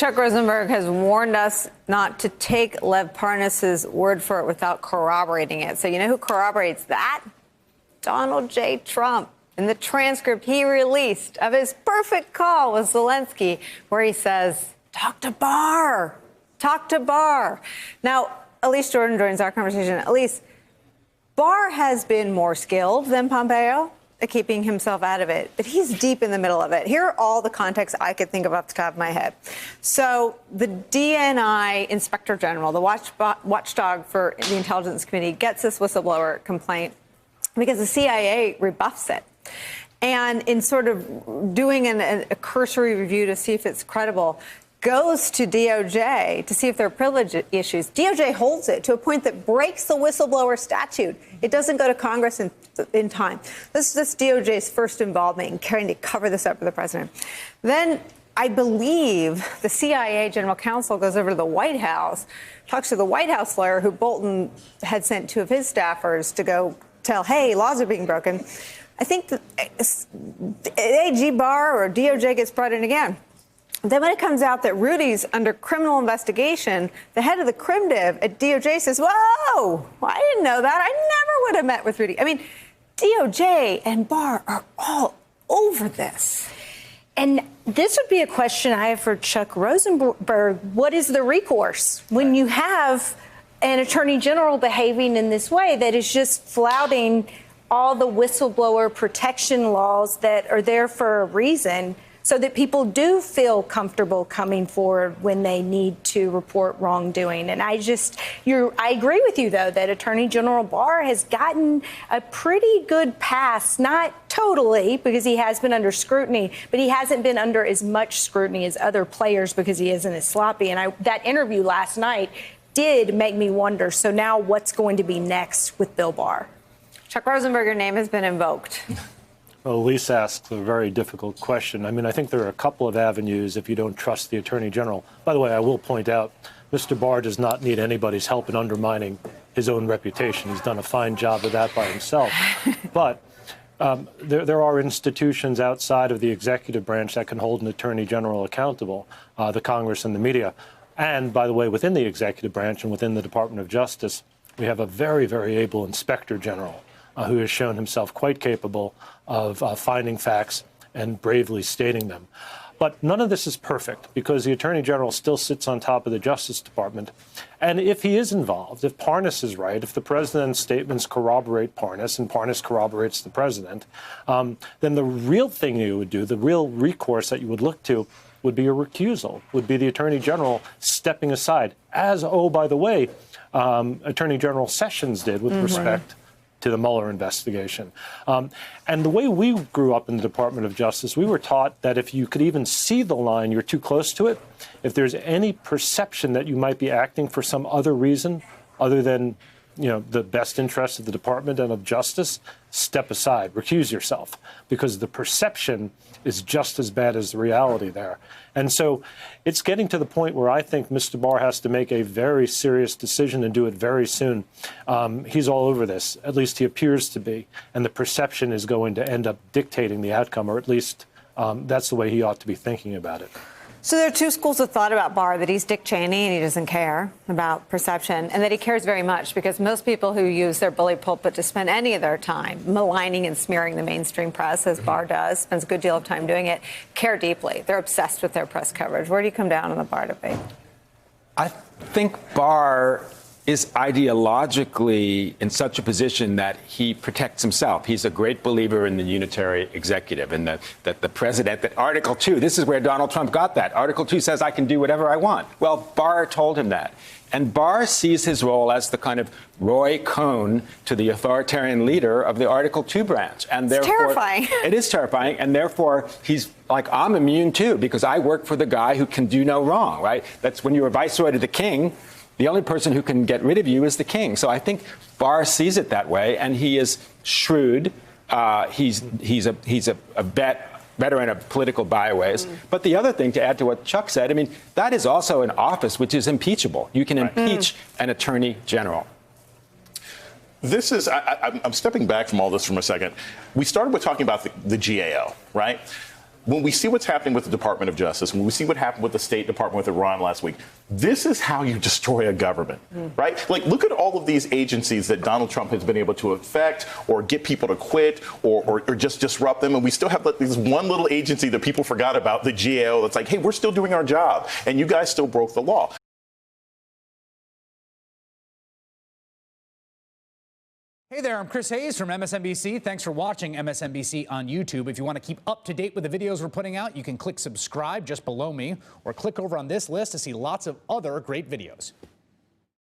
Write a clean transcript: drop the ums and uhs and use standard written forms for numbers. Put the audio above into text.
Chuck Rosenberg has warned us not to take Lev Parnas's word for it without corroborating it. So you know who corroborates that? Donald J. Trump. In the transcript he released of his perfect call with Zelensky, where he says, talk to Barr. Talk to Barr. Now, Elise Jordan joins our conversation. Elise, Barr has been more skilled than Pompeo at keeping himself out of it, but he's deep in the middle of it. Here are all the contexts I could think of off the top of my head. So the DNI Inspector General, the watchdog for the Intelligence Committee, gets this whistleblower complaint because the CIA rebuffs it. And in sort of doing a cursory review to see if it's credible, goes to DOJ to see if there are privilege issues. DOJ holds it to a point that breaks the whistleblower statute. It doesn't go to Congress in time. This is DOJ's first involvement in trying to cover this up for the president. Then I believe the CIA general counsel goes over to the White House, talks to the White House lawyer who Bolton had sent two of his staffers to go tell, hey, laws are being broken. I think the AG Barr or DOJ gets brought in again. Then when it comes out that Rudy's under criminal investigation, the head of the CrimDiv at DOJ says, whoa, I didn't know that. I never would have met with Rudy. I mean, DOJ and Barr are all over this. And this would be a question I have for Chuck Rosenberg. What is the recourse when you have an attorney general behaving in this way that is just flouting all the whistleblower protection laws that are there for a reason, so that people do feel comfortable coming forward when they need to report wrongdoing? And I agree with you, though, that Attorney General Barr has gotten a pretty good pass, not totally, because he has been under scrutiny, but he hasn't been under as much scrutiny as other players because he isn't as sloppy. And that interview last night did make me wonder, so now what's going to be next with Bill Barr? Chuck Rosenberg, your name has been invoked. Well, Elise asks a very difficult question. I mean, I think there are a couple of avenues if you don't trust the Attorney General. By the way, I will point out, Mr. Barr does not need anybody's help in undermining his own reputation. He's done a fine job of that by himself. But there are institutions outside of the executive branch that can hold an Attorney General accountable, the Congress and the media. And, by the way, within the executive branch and within the Department of Justice, we have a very, very able Inspector General who has shown himself quite capable of finding facts and bravely stating them. But none of this is perfect because the Attorney General still sits on top of the Justice Department. And if he is involved, if Parnas is right, if the president's statements corroborate Parnas and Parnas corroborates the president, then the real thing you would do, the real recourse that you would look to would be a recusal, would be the Attorney General stepping aside, as, oh, by the way, Attorney General Sessions did with respect to the Mueller investigation. And the way we grew up in the Department of Justice, we were taught that if you could even see the line, you're too close to it. If there's any perception that you might be acting for some other reason other than, the best interests of the department and of justice, step aside, recuse yourself, because the perception is just as bad as the reality there. And so it's getting to the point where I think Mr. Barr has to make a very serious decision and do it very soon. He's all over this, at least he appears to be, and the perception is going to end up dictating the outcome, or at least that's the way he ought to be thinking about it. So there are two schools of thought about Barr, that he's Dick Cheney and he doesn't care about perception, and that he cares very much, because most people who use their bully pulpit to spend any of their time maligning and smearing the mainstream press, as Barr does, spends a good deal of time doing it, care deeply. They're obsessed with their press coverage. Where do you come down on the Barr debate? I think Barr is ideologically in such a position that he protects himself. He's a great believer in the unitary executive and that the president, that Article 2, this is where Donald Trump got that. Article 2 says I can do whatever I want. Well, Barr told him that. And Barr sees his role as the kind of Roy Cohn to the authoritarian leader of the Article 2 branch. And therefore, it's terrifying. It is terrifying. And therefore, he's like, I'm immune, too, because I work for the guy who can do no wrong, right? That's when you're a viceroy to the king. The only person who can get rid of you is the king. So I think Barr sees it that way, and he is shrewd. He's a veteran of political byways. But the other thing, to add to what Chuck said, I mean, that is also an office which is impeachable. You can impeach an attorney general. This is, I'm stepping back from all this for a second. We started with talking about the GAO, right? when we see what's happening with the Department of Justice, when we see what happened with the State Department with Iran last week, this is how you destroy a government, right? Like, look at all of these agencies that Donald Trump has been able to affect or get people to quit or just disrupt them. And we still have this one little agency that people forgot about, the GAO, that's like, hey, we're still doing our job. And you guys still broke the law. Hey there, I'm Chris Hayes from MSNBC. Thanks for watching MSNBC on YouTube. If you want to keep up to date with the videos we're putting out, you can click subscribe just below me or click over on this list to see lots of other great videos.